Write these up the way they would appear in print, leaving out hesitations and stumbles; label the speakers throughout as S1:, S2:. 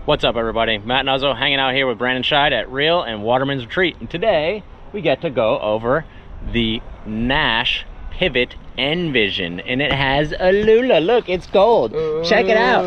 S1: What's up, everybody? Matt Nuzzo hanging out here with Brandon Scheid at Reel and Waterman's Retreat. And today we get to go over the Naish Pivot Nvision. And it has a Lula. Look, it's gold. Ooh. Check it out.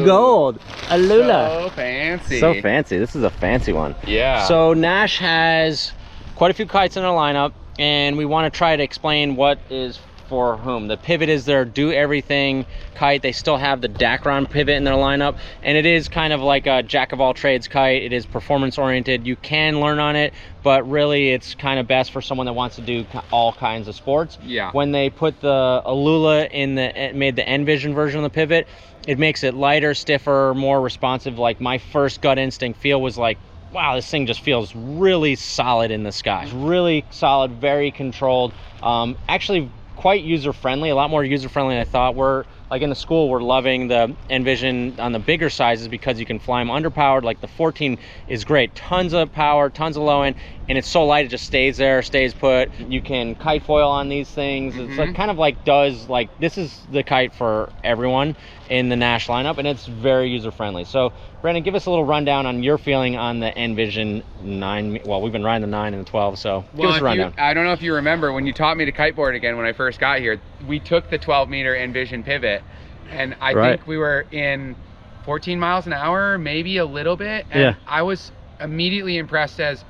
S1: Gold. A Lula.
S2: So fancy.
S1: So fancy. This is a fancy one.
S2: Yeah.
S1: So Naish has quite a few kites in their lineup, and we want to try to explain what is for whom. The Pivot is their do-everything kite. They still have the Dacron Pivot in their lineup, and it is kind of like a jack-of-all-trades kite. It is performance-oriented. You can learn on it, but really it's kind of best for someone that wants to do all kinds of sports.
S2: Yeah.
S1: When they put the Alula in made the Nvision version of the Pivot, it makes it lighter, stiffer, more responsive. Like, my first gut instinct feel was like, wow, this thing just feels really solid in the sky. It's really solid, very controlled. Actually quite user-friendly, a lot more user-friendly than I thought. We're like in the school, we're loving the Nvision on the bigger sizes because you can fly them underpowered. Like the 14 is great, tons of power, tons of low end, and it's so light it just stays there, stays put. You can kite foil on these things. It's like kind of like this is the kite for everyone in the Naish lineup, and it's very user-friendly. So Brandon, give us a little rundown on your feeling on the Nvision 9. Well, we've been riding the 9 and the 12, so give us a rundown.
S2: I don't know if you remember when you taught me to kiteboard again when I first got here, we took the 12-meter Nvision Pivot, and I think we were in 14 miles an hour, maybe a little bit, and I was immediately impressed as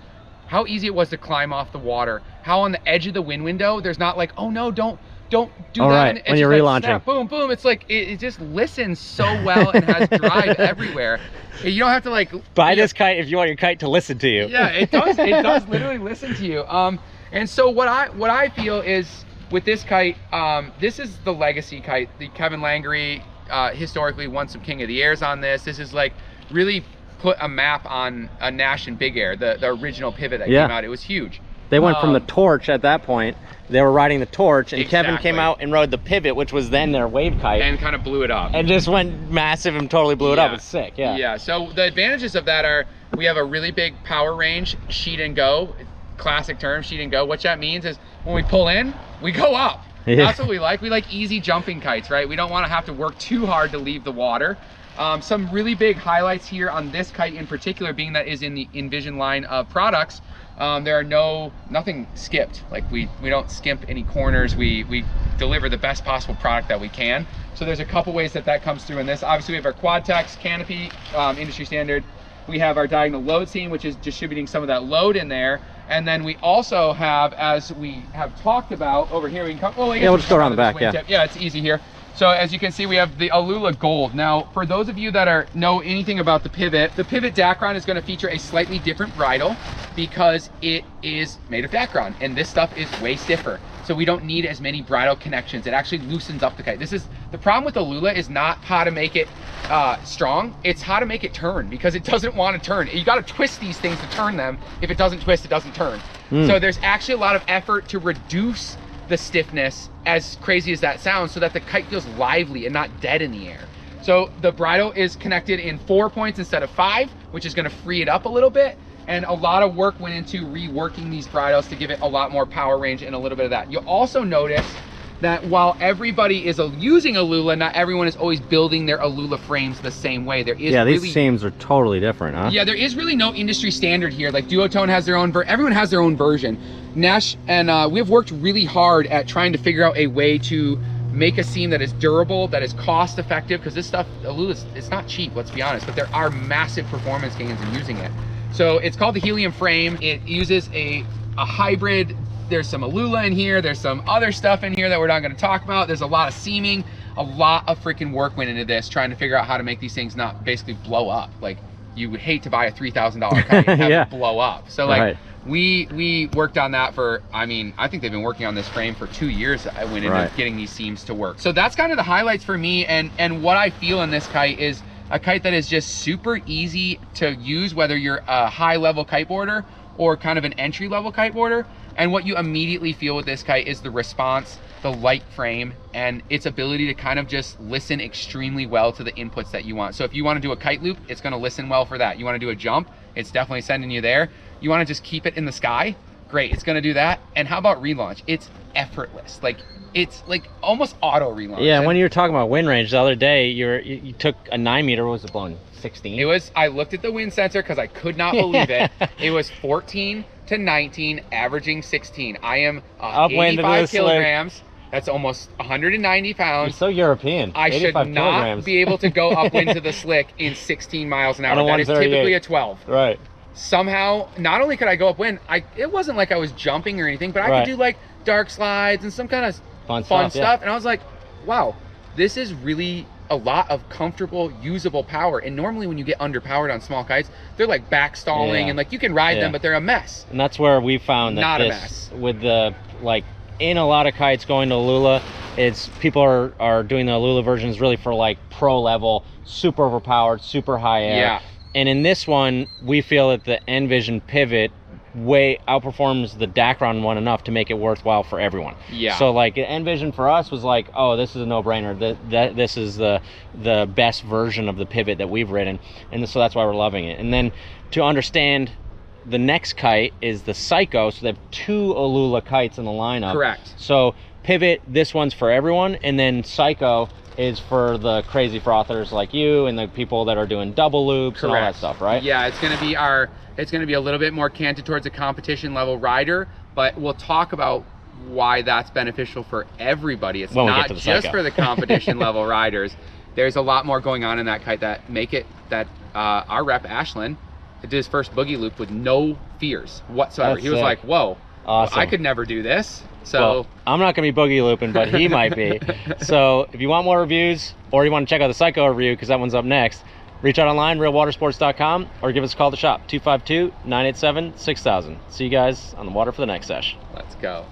S2: how easy it was to climb off the water, how on the edge of the wind window there's not like, oh no, don't do that.
S1: Right, when you're relaunching.
S2: Snap, boom, boom. It's like, it just listens so well and has drive everywhere. You don't have to like
S1: buy this kite if you want your kite to listen to you.
S2: Yeah, it does. It does literally listen to you. And so what I feel is with this kite, this is the legacy kite. The Kevin Langery historically won some King of the Airs on this. This is like really put a map on a Naish and Big Air, the original Pivot that came out. It was huge.
S1: They went from the Torch at that point. They were riding the Torch, and Kevin came out and rode the Pivot, which was then their wave kite.
S2: And kind of blew it up.
S1: And just went massive and totally blew it up. It's sick, yeah.
S2: Yeah, so the advantages of that are we have a really big power range, sheet and go. Classic term, sheet and go. What that means is when we pull in, we go up. Yeah. That's what we like. We like easy jumping kites, right? We don't want to have to work too hard to leave the water. Some really big highlights here on this kite in particular, being that is in the Nvision line of products. There are nothing skipped. Like we don't skimp any corners. We deliver the best possible product that we can. So there's a couple ways that comes through in this. Obviously we have our Quad-Tex canopy, industry standard. We have our diagonal load seam, which is distributing some of that load in there. And then we also have, as we have talked about over here, we can come, well,
S1: we'll just go around the back,
S2: Yeah, it's easy here. So as you can see, we have the Alula Gold. Now, for those of you that know anything about the Pivot Dacron is going to feature a slightly different bridle because it is made of Dacron, and this stuff is way stiffer. So we don't need as many bridle connections. It actually loosens up the kite. This is the problem with the Alula, is not how to make it strong. It's how to make it turn, because it doesn't want to turn. You got to twist these things to turn them. If it doesn't twist, it doesn't turn. So there's actually a lot of effort to reduce the stiffness, as crazy as that sounds, so that the kite feels lively and not dead in the air. So the bridle is connected in 4 points instead of 5, which is going to free it up a little bit. And a lot of work went into reworking these bridles to give it a lot more power range and a little bit of that. You'll also notice that while everybody is using Alula, not everyone is always building their Alula frames the same way. There is
S1: these frames are totally different, huh?
S2: Yeah, there is really no industry standard here. Like Duotone has their own, everyone has their own version. Naish and we've worked really hard at trying to figure out a way to make a seam that is durable, that is cost effective, because this stuff, Alula, it's not cheap, let's be honest, but there are massive performance gains in using it. So it's called the Helium frame. It uses a hybrid. There's some Alula in here. There's some other stuff in here that we're not going to talk about. There's a lot of seaming. A lot of freaking work went into this, trying to figure out how to make these things not basically blow up. Like, you would hate to buy a $3,000 kite and have it blow up. So like, we worked on that for, I mean, I think they've been working on this frame for 2 years. I went into getting these seams to work. So that's kind of the highlights for me. And what I feel in this kite is a kite that is just super easy to use, whether you're a high level kiteboarder or kind of an entry level kiteboarder. And what you immediately feel with this kite is the response, the light frame, and its ability to kind of just listen extremely well to the inputs that you want. So if you want to do a kite loop, it's going to listen well for that. You want to do a jump, it's definitely sending you there. You want to just keep it in the sky, great, it's going to do that. And how about relaunch? It's effortless. Like, it's like almost auto relaunch.
S1: Yeah, when you were talking about wind range the other day, you took a 9 meter. What was it blowing? 16?
S2: It was, I looked at the wind sensor because I could not believe it. It was 14 to 19, averaging 16. I am
S1: Upwind
S2: 85 kilograms. That's almost 190 pounds.
S1: You're so European.
S2: I should not
S1: kilograms.
S2: be able to go upwind to the slick in 16 miles an hour. That is typically a 12.
S1: Right.
S2: Somehow, not only could I go upwind, it wasn't like I was jumping or anything, but I could do like dark slides and some kind of fun stuff. Yeah. And I was like, wow, this is really a lot of comfortable, usable power. And normally when you get underpowered on small kites, they're like back stalling and like you can ride them, but they're a mess.
S1: And that's where we found that
S2: not a mess.
S1: With the, like, in a lot of kites going to Alula, it's people are doing the Alula versions really for like pro level, super overpowered, super high air.
S2: Yeah.
S1: And in this one, we feel that the Nvision Pivot way outperforms the Dacron one enough to make it worthwhile for everyone.
S2: Yeah.
S1: So like Nvision for us was like, oh, this is a no-brainer. This is the best version of the Pivot that we've ridden, and so that's why we're loving it. And then to understand, the next kite is the Psycho. So they have 2 Alula kites in the lineup.
S2: Correct.
S1: So Pivot, this one's for everyone, and then Psycho is for the crazy frothers like you and the people that are doing double loops and all that stuff, right?
S2: Yeah, it's gonna be a little bit more canted towards a competition level rider, but we'll talk about why that's beneficial for everybody. It's not just for the competition level riders. There's a lot more going on in that kite that make it that our rep Ashlyn did his first boogie loop with no fears whatsoever. He was like, whoa, awesome. I could never do this. So
S1: well, I'm not gonna be boogie looping, but he might be. So if you want more reviews, or you want to check out the Psycho review, because that one's up next, reach out online, realwatersports.com, or give us a call at the shop, 252-987-6000. See you guys on the water for the next sesh.
S2: Let's go.